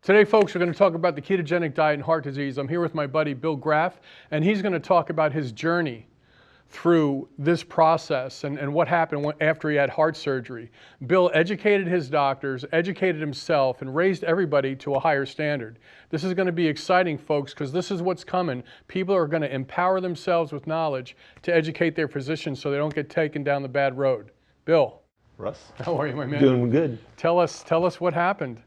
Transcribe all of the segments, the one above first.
Today, folks, we're going to talk about the ketogenic diet and heart disease. I'm here with my buddy, Bill Graff, and he's going to talk about his journey through this process and what happened after he had heart surgery. Bill educated his doctors, educated himself, and raised everybody to a higher standard. This is going to be exciting, folks, because this is what's coming. People are going to empower themselves with knowledge to educate their physicians so they don't get taken down the bad road. Bill. Russ. How are you, my man? Doing good. Tell us what happened.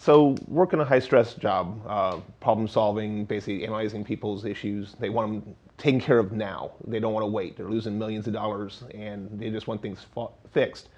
So working a high stress job, problem solving, basically analyzing people's issues. They want them taken care of now. They don't want to wait. They're losing millions of dollars and they just want things fixed.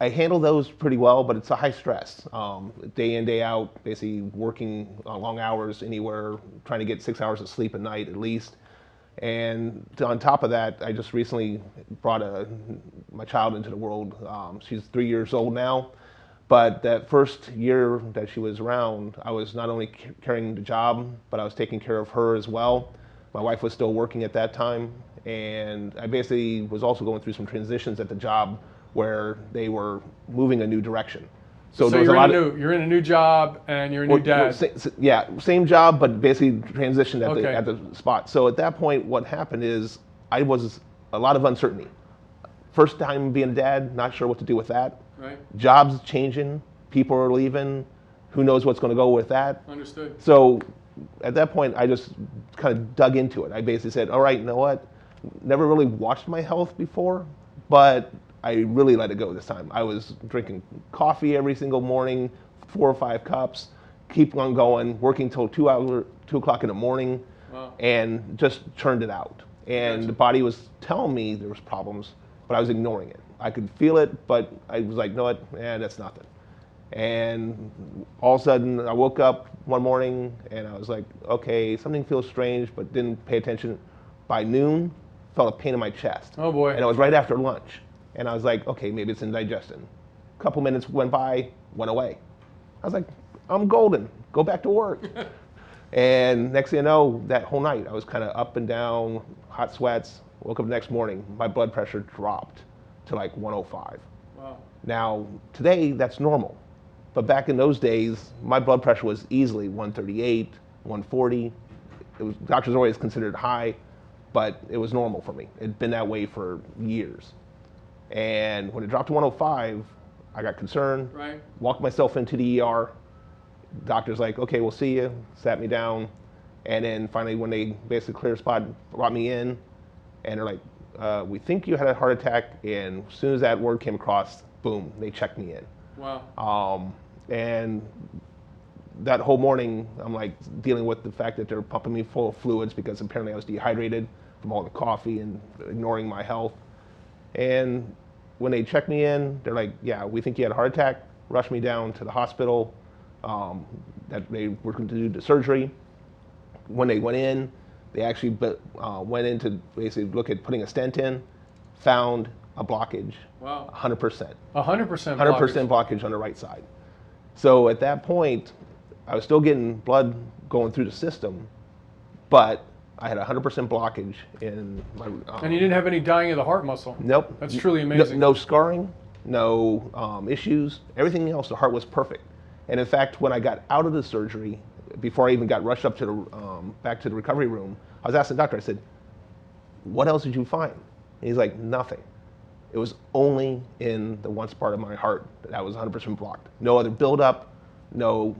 I handle those pretty well, but it's a high stress. Day in, day out, basically working long hours anywhere, trying to get 6 hours of sleep a night at least. And on top of that, I just recently brought my child into the world. She's 3 years old now. But that first year that she was around, I was not only carrying the job, but I was taking care of her as well. My wife was still working at that time, and I basically was also going through some transitions at the job where they were moving a new direction. So you're in a new job and you're a new dad. Yeah, same job, but basically transitioned at the spot. So at that point, what happened is I was a lot of uncertainty. First time being a dad, not sure what to do with that. Right. Jobs changing, people are leaving, who knows what's going to go with that. Understood. So at that point, I just kind of dug into it. I basically said, all right, you know what? Never really watched my health before, but I really let it go this time. I was drinking coffee every single morning, 4 or 5 cups, keep on going, working till 2 o'clock in the morning, wow, and just churned it out. And the body was telling me there was problems, but I was ignoring it. I could feel it, but I was like, no, what? That's nothing. And all of a sudden, I woke up one morning and I was like, okay, something feels strange, but didn't pay attention. By noon, felt a pain in my chest. Oh boy. And it was right after lunch. And I was like, okay, maybe it's indigestion. A couple minutes went by, went away. I was like, I'm golden, go back to work. And next thing you know, that whole night, I was kind of up and down, hot sweats. Woke up the next morning, my blood pressure dropped to like 105. Wow. Now, today, that's normal. But back in those days, my blood pressure was easily 138, 140. Doctors always considered high, but it was normal for me. It'd been that way for years. And when it dropped to 105, I got concerned, right, walked myself into the ER. Doctor's like, okay, we'll see you, sat me down. And then finally, when they basically cleared a spot, brought me in, and they're like, we think you had a heart attack, and as soon as that word came across, boom, they checked me in. Wow. And that whole morning, I'm like dealing with the fact that they're pumping me full of fluids because apparently I was dehydrated from all the coffee and ignoring my health. And when they checked me in, they're like, yeah, we think you had a heart attack, rushed me down to the hospital, that they were going to do the surgery. When they went in, they actually went in to basically look at putting a stent in, found a blockage. Wow. 100%. 100% 100% blockage on the right side. So at that point, I was still getting blood going through the system, but I had 100% blockage in my... and you didn't have any dying of the heart muscle? Nope. That's truly amazing. No scarring, no issues. Everything else, the heart was perfect. And in fact, when I got out of the surgery, before I even got rushed up to the back to the recovery room, I was asking the doctor, I said, what else did you find? And he's like, nothing. It was only in the one part of my heart that was 100% blocked. No other buildup, no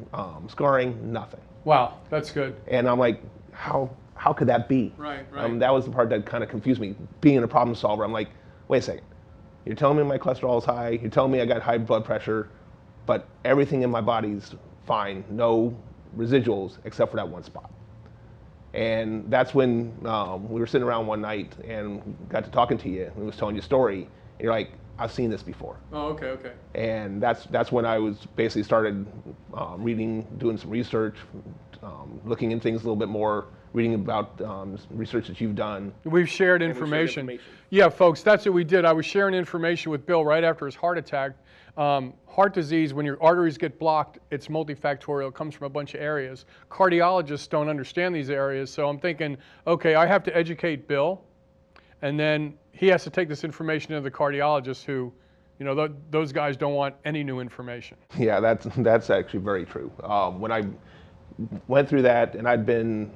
scarring, nothing. Wow, that's good. And I'm like, how could that be? Right. That was the part that kind of confused me. Being a problem solver, I'm like, wait a second. You're telling me my cholesterol is high, you're telling me I got high blood pressure, but everything in my body's fine, no residuals except for that one spot. And that's when we were sitting around one night and got to talking to you and we was telling you a story. And you're like, I've seen this before. Oh, okay. And that's when I was basically started reading, doing some research, looking into things a little bit more, reading about research that you've done. We've shared information. Yeah, folks, that's what we did. I was sharing information with Bill right after his heart attack. Heart disease, when your arteries get blocked, it's multifactorial. It comes from a bunch of areas. Cardiologists don't understand these areas, so I'm thinking, okay, I have to educate Bill, and then he has to take this information to the cardiologist who You know, those guys don't want any new information. Yeah, that's actually very true. When I went through that, and I'd been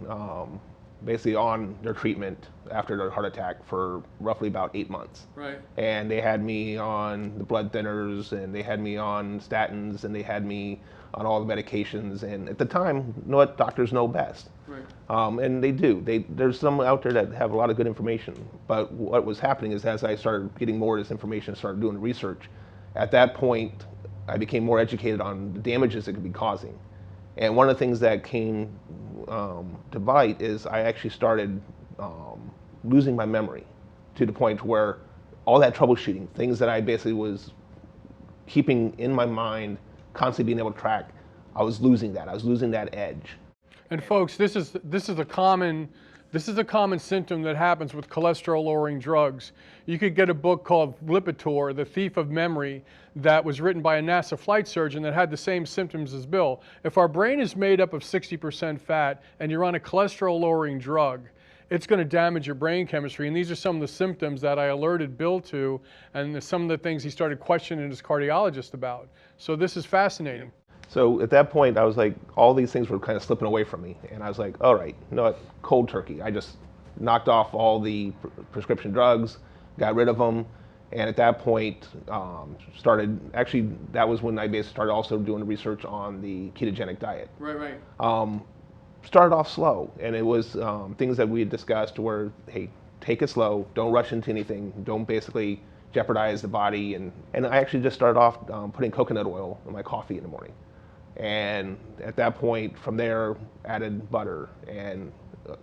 basically on their treatment after their heart attack for roughly about 8 months. Right. And they had me on the blood thinners, and they had me on statins, and they had me on all the medications. And at the time, you know what, doctors know best. Right. And they do. There's some out there that have a lot of good information. But what was happening is, as I started getting more of this information, started doing research, at that point, I became more educated on the damages it could be causing. And one of the things that came to bite is I actually started losing my memory to the point where all that troubleshooting, things that I basically was keeping in my mind, constantly being able to track, I was losing that. I was losing that edge. And folks, this is a common symptom that happens with cholesterol-lowering drugs. You could get a book called Lipitor, The Thief of Memory, that was written by a NASA flight surgeon that had the same symptoms as Bill. If our brain is made up of 60% fat and you're on a cholesterol-lowering drug, it's going to damage your brain chemistry. And these are some of the symptoms that I alerted Bill to, and some of the things he started questioning his cardiologist about. So this is fascinating. So at that point, I was like, all these things were kind of slipping away from me. And I was like, all right, you know what, cold turkey. I just knocked off all the prescription drugs, got rid of them. And at that point, that was when I basically started also doing research on the ketogenic diet. Right. Started off slow, and it was things that we had discussed where, hey, take it slow, don't rush into anything, don't basically jeopardize the body. And I actually just started off putting coconut oil in my coffee in the morning. And at that point, from there, added butter and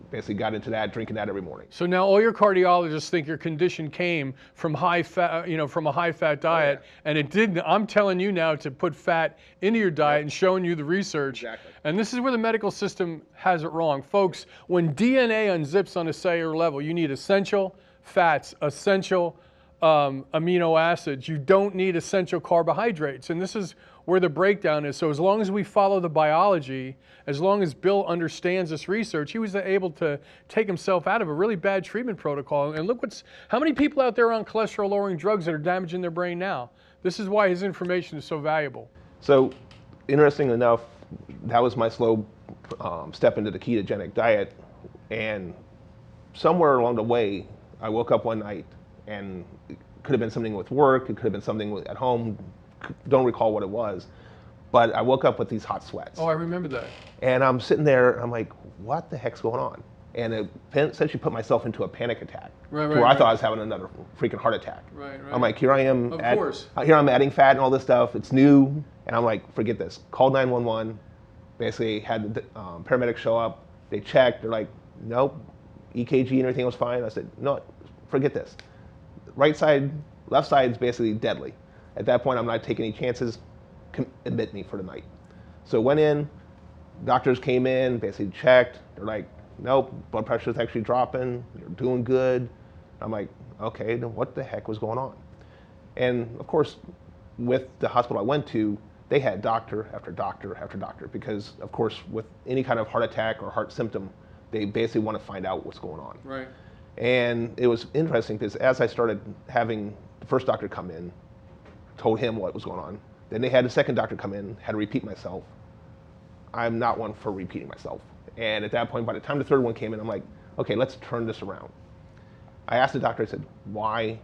basically got into that, drinking that every morning. So now all your cardiologists think your condition came from high fat, from a high fat diet, Oh, yeah. and it didn't. I'm telling you now to put fat into your diet and showing you the research. Exactly. And this is where the medical system has it wrong. Folks, when DNA unzips on a cellular level, you need essential fats, essential amino acids. You don't need essential carbohydrates. And this is where the breakdown is. So as long as we follow the biology, as long as Bill understands this research, he was able to take himself out of a really bad treatment protocol. And look how many people out there are on cholesterol-lowering drugs that are damaging their brain now. This is why his information is so valuable. So, interestingly enough, that was my slow step into the ketogenic diet. And somewhere along the way, I woke up one night, and it could have been something with work, it could have been something at home, don't recall what it was, but I woke up with these hot sweats. Oh, I remember that. And I'm sitting there, I'm like, what the heck's going on? And it essentially put myself into a panic attack, where I thought I was having another freaking heart attack. Right. I'm like, here I am, Of I'm adding fat and all this stuff, it's new, and I'm like, forget this. Called 911, basically had the paramedics show up, they checked, they're like, nope, EKG and everything was fine. I said, no, forget this. Right side, left side is basically deadly. At that point, I'm not taking any chances, admit me for the night. So went in, doctors came in, basically checked, they're like, nope, blood pressure is actually dropping, you're doing good. I'm like, okay, then what the heck was going on? And of course, with the hospital I went to, they had doctor after doctor after doctor, because of course, with any kind of heart attack or heart symptom, they basically want to find out what's going on. Right. And it was interesting because as I started having the first doctor come in, told him what was going on, then they had the second doctor come in, had to repeat myself. I'm not one for repeating myself. And at that point, by the time the third one came in, I'm like, okay, let's turn this around. I asked the doctor, I said, why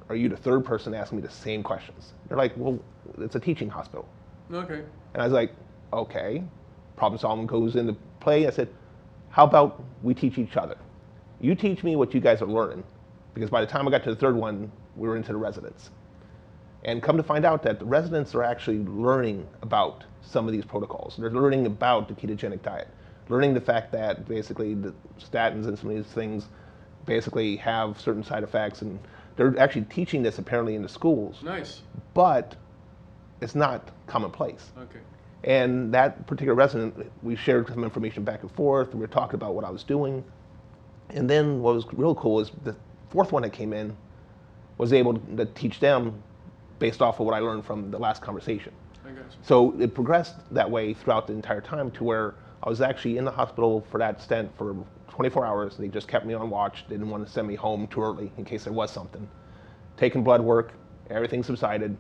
are you the third person asking me the same questions? They're like, well, it's a teaching hospital. Okay. And I was like, okay, problem solving goes into play. I said, how about we teach each other? You teach me what you guys are learning, because by the time I got to the third one, we were into the residents. And come to find out that the residents are actually learning about some of these protocols. They're learning about the ketogenic diet, learning the fact that basically the statins and some of these things basically have certain side effects, and they're actually teaching this apparently in the schools. Nice. But it's not commonplace. Okay. And that particular resident, we shared some information back and forth, we were talking about what I was doing. And then what was real cool is the fourth one that came in was able to teach them based off of what I learned from the last conversation. I got you. So it progressed that way throughout the entire time to where I was actually in the hospital for that stent for 24 hours. They just kept me on watch, didn't want to send me home too early in case there was something. Taking blood work, Everything subsided.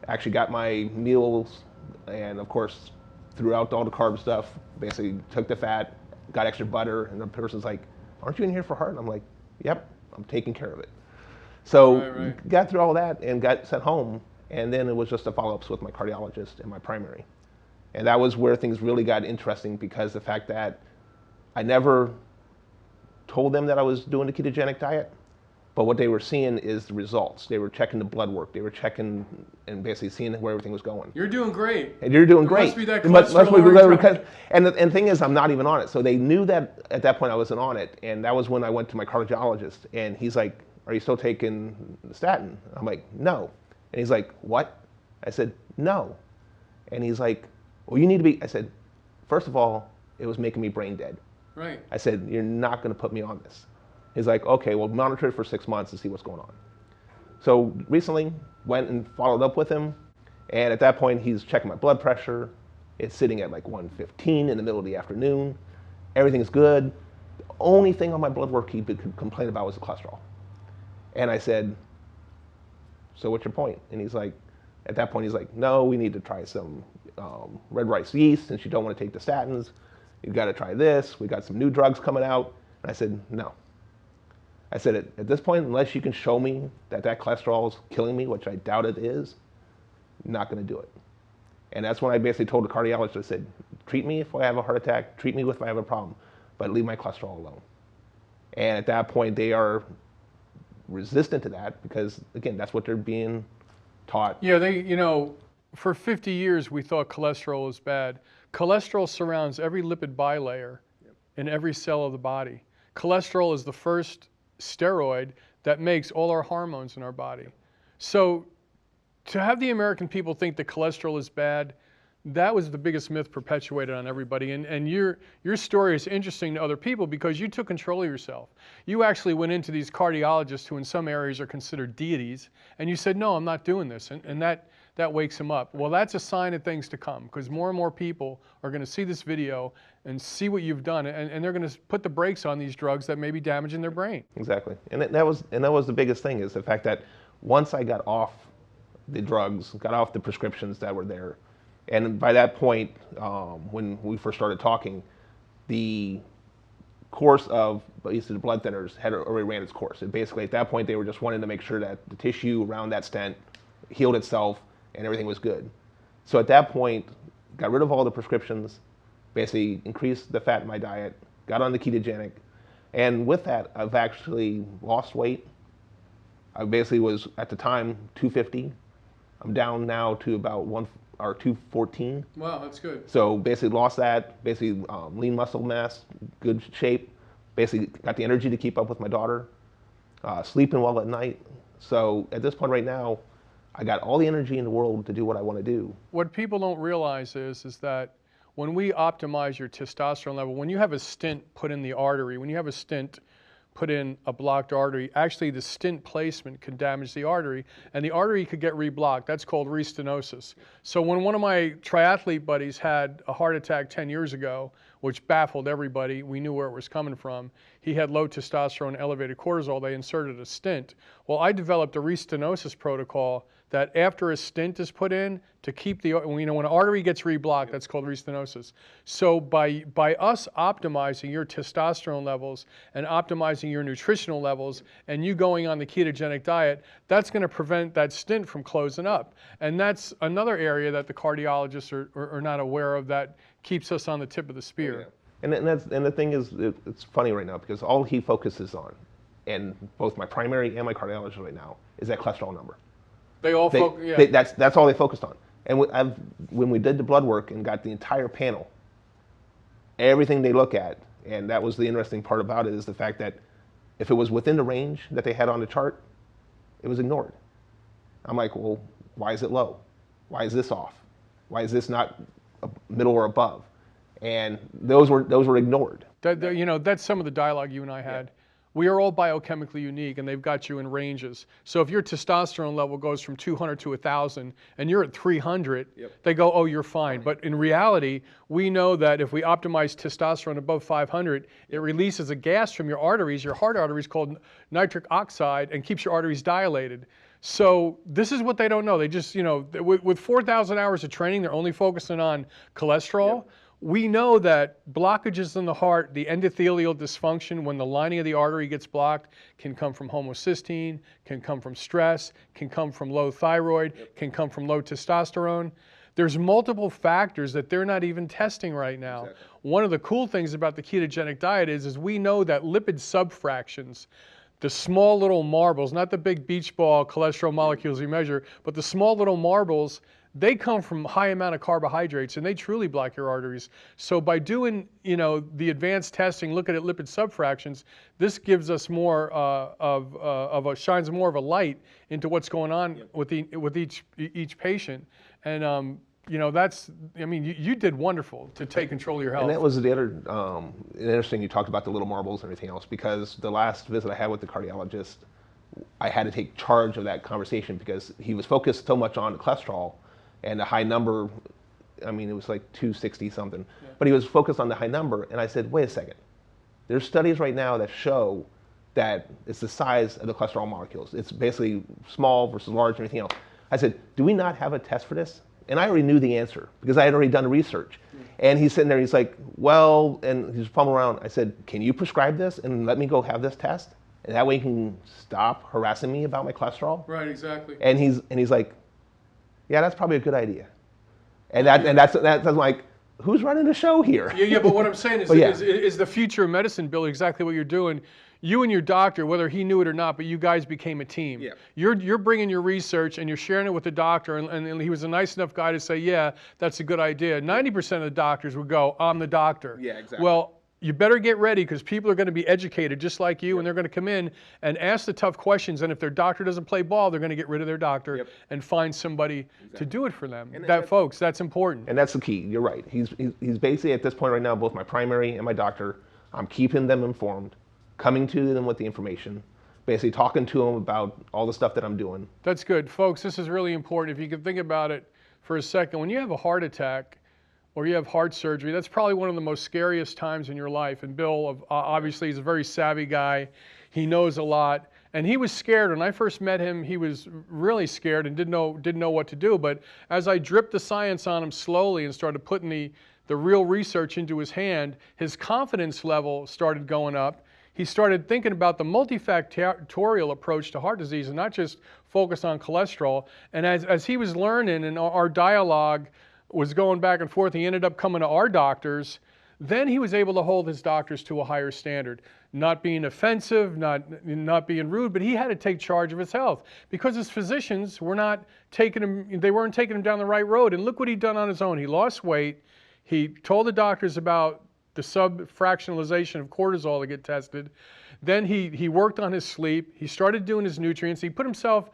Actually got my meals, and of course, threw out all the carb stuff. Basically, took the fat, got extra butter, and the person's like, "Aren't you in here for heart?" And I'm like, "Yep, I'm taking care of it." So Right. got through all that and got sent home, and then it was just a follow-ups with my cardiologist and my primary. And that was where things really got interesting, because the fact that I never told them that I was doing the ketogenic diet, but what they were seeing is the results. They were checking the blood work. They were checking and basically seeing where everything was going. You're doing great. And you're doing It great. must be that It must be cholesterol because, and the thing is, I'm not even on it. So they knew that at that point I wasn't on it, and that was when I went to my cardiologist, and he's like, "Are you still taking the statin?" I'm like, "No," and he's like, "What?" I said, "No," and he's like, "Well, you need to be." I said, "First of all, it was making me brain dead." Right. I said, "You're not going to put me on this." He's like, "Okay, well, monitor it for 6 months and see what's going on." So recently, went and followed up with him, and at that point, he's checking my blood pressure. It's sitting at like 115 in the middle of the afternoon. Everything's good. The only thing on my blood work he could complain about was the cholesterol. And I said, "So what's your point?" And he's like, at that point, he's like, "No, we need to try some red rice yeast since you don't want to take the statins. You've got to try this. We got some new drugs coming out." And I said, "No." I said, at this point, unless you can show me that that cholesterol is killing me, which I doubt it is, I'm not going to do it. And that's when I basically told the cardiologist, I said, "Treat me if I have a heart attack, treat me if I have a problem, but leave my cholesterol alone." And at that point, they are resistant to that because, again, that's what they're being taught. Yeah, for 50 years we thought cholesterol was bad. Cholesterol surrounds every lipid bilayer in every cell of the body. Cholesterol is the first steroid that makes all our hormones in our body. So to have the American people think that cholesterol is bad, that was the biggest myth perpetuated on everybody. And your story is interesting to other people because you took control of yourself. You actually went into these cardiologists who in some areas are considered deities, and you said, "No, I'm not doing this." And that wakes them up. Well, that's a sign of things to come, because more and more people are going to see this video and see what you've done, and they're going to put the brakes on these drugs that may be damaging their brain. Exactly. And that was the biggest thing, is the fact that once I got off the drugs, got off the prescriptions that were there, and by that point, when we first started talking, the course of basically the blood thinners had already ran its course. And basically at that point, they were just wanting to make sure that the tissue around that stent healed itself and everything was good. So at that point, got rid of all the prescriptions, basically increased the fat in my diet, got on the ketogenic, and with that, I've actually lost weight. I basically was, at the time, 250. I'm down now to about 214. Wow, that's good. So basically lost that, basically lean muscle mass, good shape, basically got the energy to keep up with my daughter, sleeping well at night. So at this point right now, I got all the energy in the world to do what I want to do. What people don't realize is that when we optimize your testosterone level, when you have a stent put in the artery, when you have a stent put in a blocked artery, actually the stent placement could damage the artery, and the artery could get reblocked. That's called restenosis. So when one of my triathlete buddies had a heart attack 10 years ago, which baffled everybody, we knew where it was coming from. He had low testosterone, elevated cortisol, they inserted a stent. Well, I developed a restenosis protocol that after a stent is put in, to keep when an artery gets reblocked, that's called restenosis. So by us optimizing your testosterone levels and optimizing your nutritional levels and you going on the ketogenic diet, that's going to prevent that stent from closing up. And that's another area that the cardiologists are not aware of that keeps us on the tip of the spear. Yeah. And the thing is, it's funny right now because all he focuses on, and both my primary and my cardiologist right now, is that cholesterol number. They all focus, yeah. That's all they focused on. And when we did the blood work and got the entire panel, everything they look at, and that was the interesting part about it, is the fact that if it was within the range that they had on the chart, it was ignored. I'm like, well, why is it low? Why is this off? Why is this not middle or above? And those were ignored. That's some of the dialogue you and I had. Yeah. We are all biochemically unique, and they've got you in ranges. So if your testosterone level goes from 200 to 1,000, and you're at 300, they go, "Oh, you're fine." But in reality, we know that if we optimize testosterone above 500, it releases a gas from your arteries, your heart arteries, called nitric oxide, and keeps your arteries dilated. So this is what they don't know. They just, with 4,000 hours of training, they're only focusing on cholesterol. Yep. We know that blockages in the heart, the endothelial dysfunction, when the lining of the artery gets blocked, can come from homocysteine, can come from stress, can come from low thyroid, can come from low testosterone. There's multiple factors that they're not even testing right now. Exactly. One of the cool things about the ketogenic diet is we know that lipid subfractions, the small little marbles, not the big beach ball cholesterol molecules we measure, but the small little marbles, they come from high amount of carbohydrates and they truly block your arteries. So by doing, the advanced testing, looking at lipid subfractions, this gives us more shines more of a light into what's going on with each patient. And you did wonderful to take control of your health. And that was the other interesting. You talked about the little marbles and everything else, because the last visit I had with the cardiologist, I had to take charge of that conversation because he was focused so much on cholesterol and the high number. I mean, it was like 260 something, but he was focused on the high number. And I said, wait a second. There's studies right now that show that it's the size of the cholesterol molecules. It's basically small versus large and everything else. I said, do we not have a test for this? And I already knew the answer because I had already done the research. And he's sitting there, he's like, well, and he's fumbling around. I said, can you prescribe this and let me go have this test? And that way you can stop harassing me about my cholesterol? Right, exactly. And he's like, yeah, that's probably a good idea. And that's like, who's running the show here? Yeah, but what I'm saying is the future of medicine, Bill, exactly what you're doing. You and your doctor, whether he knew it or not, but you guys became a team. Yeah. You're bringing your research and you're sharing it with the doctor, and he was a nice enough guy to say, yeah, that's a good idea. 90% of the doctors would go, I'm the doctor. Yeah, exactly. Well, you better get ready because people are going to be educated just like you, and they're going to come in and ask the tough questions, and if their doctor doesn't play ball, they're going to get rid of their doctor and find somebody to do it for them. Folks, that's important. And that's the key. You're right. He's basically at this point right now, both my primary and my doctor, I'm keeping them informed, coming to them with the information, basically talking to them about all the stuff that I'm doing. That's good. Folks, this is really important. If you can think about it for a second, when you have a heart attack or you have heart surgery, that's probably one of the most scariest times in your life. And Bill, obviously, he's a very savvy guy. He knows a lot. And he was scared. When I first met him, he was really scared and didn't know what to do. But as I dripped the science on him slowly and started putting the real research into his hand, his confidence level started going up. He started thinking about the multifactorial approach to heart disease and not just focus on cholesterol. And as he was learning and our dialogue was going back and forth, he ended up coming to our doctors. Then he was able to hold his doctors to a higher standard, not being offensive, not being rude, but he had to take charge of his health because his physicians were not taking him, they weren't taking him down the right road. And look what he'd done on his own. He lost weight. He told the doctors about the subfractionalization of cortisol to get tested. Then he worked on his sleep. He started doing his nutrients. He put himself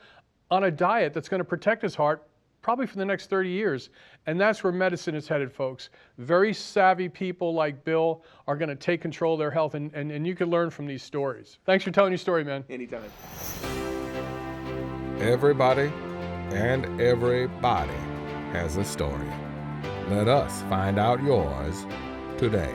on a diet that's going to protect his heart probably for the next 30 years. And that's where medicine is headed, folks. Very savvy people like Bill are going to take control of their health, and you can learn from these stories. Thanks for telling your story, man. Anytime. Everybody and everybody has a story. Let us find out yours today.